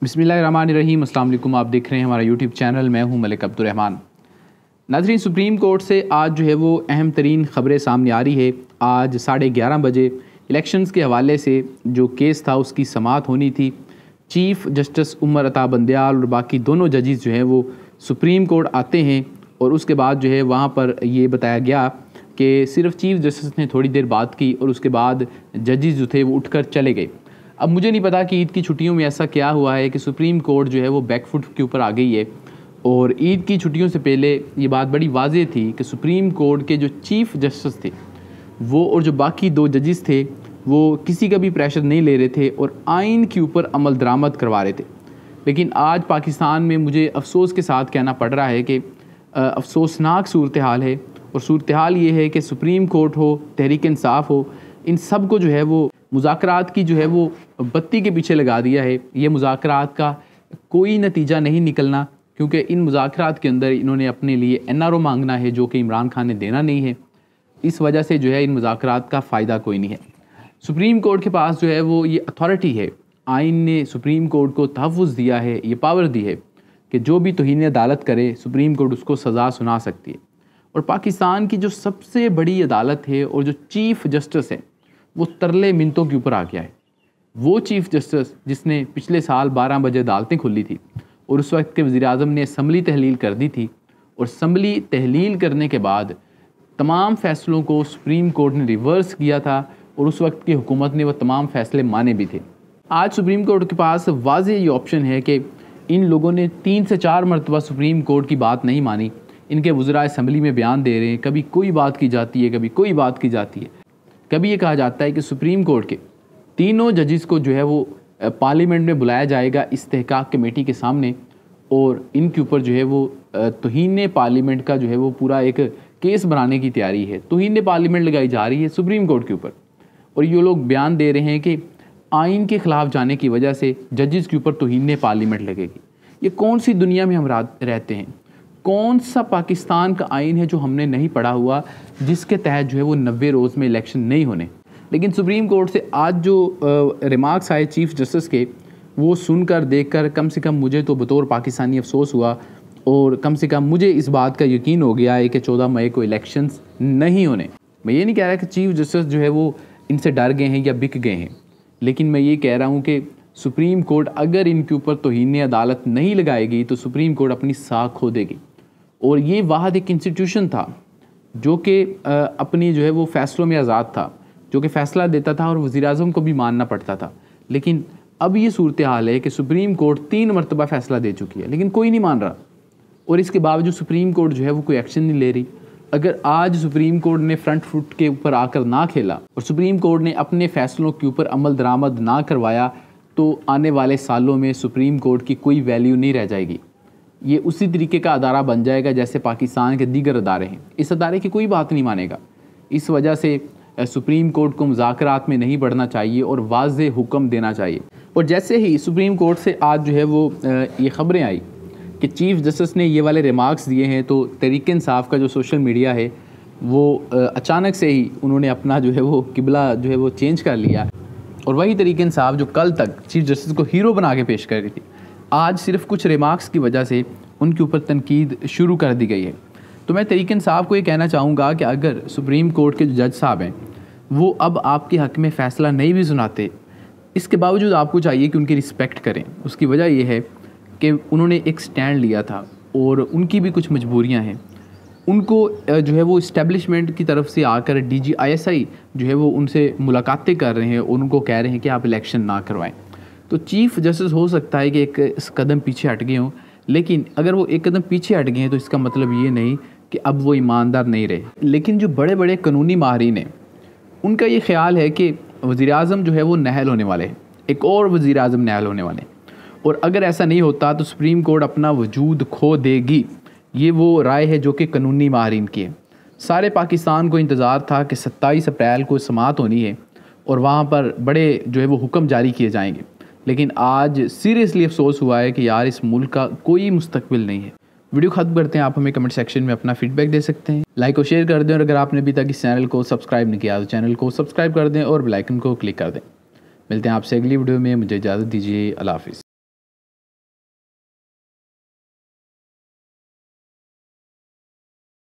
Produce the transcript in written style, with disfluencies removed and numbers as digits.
बिस्मिल्लाहिर्रहमानिर्रहीम। अस्सलाम वालेकुम। आप देख रहे हैं हमारा यूट्यूब चैनल। मैं हूं मलिक अब्दुर्रहमान। नाज़रीन, सुप्रीम कोर्ट से आज जो है वो अहम तरीन ख़बरें सामने आ रही है। आज 11:30 बजे इलेक्शंस के हवाले से जो केस था उसकी समाअत होनी थी। चीफ़ जस्टिस उमर अता बंदयाल और बाकी दोनों जजेस जो हैं वो सुप्रीम कोर्ट आते हैं और उसके बाद जो है वहाँ पर ये बताया गया कि सिर्फ चीफ़ जस्टिस ने थोड़ी देर बात की और उसके बाद जजेस जो थे वो उठकर चले गए। अब मुझे नहीं पता कि ईद की छुट्टियों में ऐसा क्या हुआ है कि सुप्रीम कोर्ट जो है वो बैकफुट के ऊपर आ गई है। और ईद की छुट्टियों से पहले ये बात बड़ी वाज़ेह थी कि सुप्रीम कोर्ट के जो चीफ़ जस्टिस थे वो और जो बाकी दो जजेस थे वो किसी का भी प्रेशर नहीं ले रहे थे और आइन के ऊपर अमल दरामद करवा रहे थे। लेकिन आज पाकिस्तान में मुझे अफसोस के साथ कहना पड़ रहा है कि अफसोसनाक सूरत हाल है। और सूरत हाल ये है कि सुप्रीम कोर्ट हो, तहरीक इंसाफ हो, इन सब को जो है वो मुज़ाकरात की जो है वो बत्ती के पीछे लगा दिया है। ये मुज़ाकरात का कोई नतीजा नहीं निकलना, क्योंकि इन मुज़ाकरात के अंदर इन्होंने अपने लिए NRO मांगना है जो कि इमरान खान ने देना नहीं है। इस वजह से जो है इन मुज़ाकरात का फ़ायदा कोई नहीं है। सुप्रीम कोर्ट के पास जो है वो ये अथॉरिटी है, आइन ने सुप्रीम कोर्ट को तहफ़्फ़ुज़ दिया है, ये पावर दी है कि जो भी तौहीन अदालत करे सुप्रीम कोर्ट उसको सज़ा सुना सकती है। और पाकिस्तान की जो सबसे बड़ी अदालत है और जो चीफ़ जस्टिस है वो तरले मिनतों के ऊपर आ गया है। वो चीफ़ जस्टिस जिसने पिछले साल 12 बजे अदालतें खोली थी और उस वक्त के वज़ीर-ए-आज़म ने असम्बली तहलील कर दी थी और असम्बली तहलील करने के बाद तमाम फ़ैसलों को सुप्रीम कोर्ट ने रिवर्स किया था और उस वक्त की हुकूमत ने वह तमाम फ़ैसले माने भी थे। आज सुप्रीम कोर्ट के पास वाज़ेह ये ऑप्शन है कि इन लोगों ने 3 से 4 मरतबा सुप्रीम कोर्ट की बात नहीं मानी। इनके वज़रा असम्बली में बयान दे रहे हैं, कभी कोई बात की जाती है, कभी कोई बात की जाती है। कभी ये कहा जाता है कि सुप्रीम कोर्ट के तीनों जजेस को जो है वो पार्लियामेंट में बुलाया जाएगा इस्तेहकाक कमेटी के सामने और इनके ऊपर जो है वो तौहीन पार्लियामेंट का जो है वो पूरा एक केस बनाने की तैयारी है। तौहीन पार्लियामेंट लगाई जा रही है सुप्रीम कोर्ट के ऊपर और ये लोग बयान दे रहे हैं कि आइन के ख़िलाफ़ जाने की वजह से जजेस के ऊपर तौहीन पार्लियामेंट लगेगी। ये कौन सी दुनिया में हम रहते हैं? कौन सा पाकिस्तान का आइन है जो हमने नहीं पढ़ा हुआ, जिसके तहत जो है वो 90 रोज़ में इलेक्शन नहीं होने? लेकिन सुप्रीम कोर्ट से आज जो रिमार्क्स आए चीफ़ जस्टिस के, वो सुनकर देखकर कम से कम मुझे तो बतौर पाकिस्तानी अफसोस हुआ और कम से कम मुझे इस बात का यकीन हो गया है कि 14 मई को इलेक्शंस नहीं होने। मैं ये नहीं कह रहा कि चीफ़ जस्टिस जो है वो इनसे डर गए हैं या बिक गए हैं, लेकिन मैं ये कह रहा हूँ कि सुप्रीम कोर्ट अगर इनके ऊपर तौहीन अदालत नहीं लगाएगी तो सुप्रीम कोर्ट अपनी साख खो देगी। और ये वाहद एक इंस्टीट्यूशन था जो कि अपनी जो है वो फ़ैसलों में आज़ाद था, जो कि फ़ैसला देता था और वज़ीर-ए-आज़म को भी मानना पड़ता था। लेकिन अब ये सूरत हाल है कि सुप्रीम कोर्ट 3 मरतबा फ़ैसला दे चुकी है लेकिन कोई नहीं मान रहा और इसके बावजूद सुप्रीम कोर्ट जो है वो कोई एक्शन नहीं ले रही। अगर आज सुप्रीम कोर्ट ने फ्रंट फुट के ऊपर आकर ना खेला और सुप्रीम कोर्ट ने अपने फ़ैसलों के ऊपर अमल दरामद ना करवाया तो आने वाले सालों में सुप्रीम कोर्ट की कोई वैल्यू नहीं रह जाएगी। ये उसी तरीके का अदारा बन जाएगा जैसे पाकिस्तान के दीगर अदारे हैं। इस अदारे की कोई बात नहीं मानेगा। इस वजह से सुप्रीम कोर्ट को मुज़ाकरात में नहीं बढ़ना चाहिए और वाज़ेह हुक्म देना चाहिए। और जैसे ही सुप्रीम कोर्ट से आज जो है वो ये ख़बरें आई कि चीफ़ जस्टिस ने ये वाले रिमार्क्स दिए हैं, तो तहरीक इंसाफ का जो सोशल मीडिया है वो अचानक से ही उन्होंने अपना जो है वो किबला जो है वो चेंज कर लिया। और वही तहरीक इंसाफ जो कल तक चीफ़ जस्टिस को हीरो बना के पेश कर रही थी, आज सिर्फ कुछ रिमार्क्स की वजह से उनके ऊपर तनकीद शुरू कर दी गई है। तो मैं तहरीक इंसाफ को ये कहना चाहूँगा कि अगर सुप्रीम कोर्ट के जो जज साहब हैं वो अब आपके हक़ में फ़ैसला नहीं भी सुनाते, इसके बावजूद आपको चाहिए कि उनकी रिस्पेक्ट करें। उसकी वजह यह है कि उन्होंने एक स्टैंड लिया था और उनकी भी कुछ मजबूरियाँ हैं। उनको जो है वो इस्टेब्लिशमेंट की तरफ से आकर DG ISI जो है वो उनसे मुलाकातें कर रहे हैं और उनको कह रहे हैं कि आप इलेक्शन ना करवाएं। तो चीफ़ जस्टिस हो सकता है कि एक कदम पीछे हट गए हों, लेकिन अगर वो एक कदम पीछे हट गए हैं तो इसका मतलब ये नहीं कि अब वो ईमानदार नहीं रहे। लेकिन जो बड़े बड़े कानूनी माहिरीन हैं उनका ये ख्याल है कि वज़ीर-ए-आज़म जो है वो नाअहल होने वाले हैं, एक और वज़ीर-ए-आज़म नाअहल होने वाले हैं और अगर ऐसा नहीं होता तो सुप्रीम कोर्ट अपना वजूद खो देगी। ये वो राय है जो कि कानूनी माहिरीन की है। सारे पाकिस्तान को इंतज़ार था कि 27 अप्रैल को समाअत होनी है और वहाँ पर बड़े जो है वो हुक्म जारी किए जाएंगे, लेकिन आज सीरियसली अफसोस हुआ है कि यार इस मुल्क का कोई मुस्तकबिल नहीं है। वीडियो ख़त्म करते हैं। आप हमें कमेंट सेक्शन में अपना फीडबैक दे सकते हैं, लाइक और शेयर कर दें और अगर आपने अभी तक इस चैनल को सब्सक्राइब नहीं किया तो चैनल को सब्सक्राइब कर दें और बेल आइकन को क्लिक कर दें। मिलते हैं आपसे अगली वीडियो में। मुझे इजाज़त दीजिए। अल्लाह हाफ़िज़।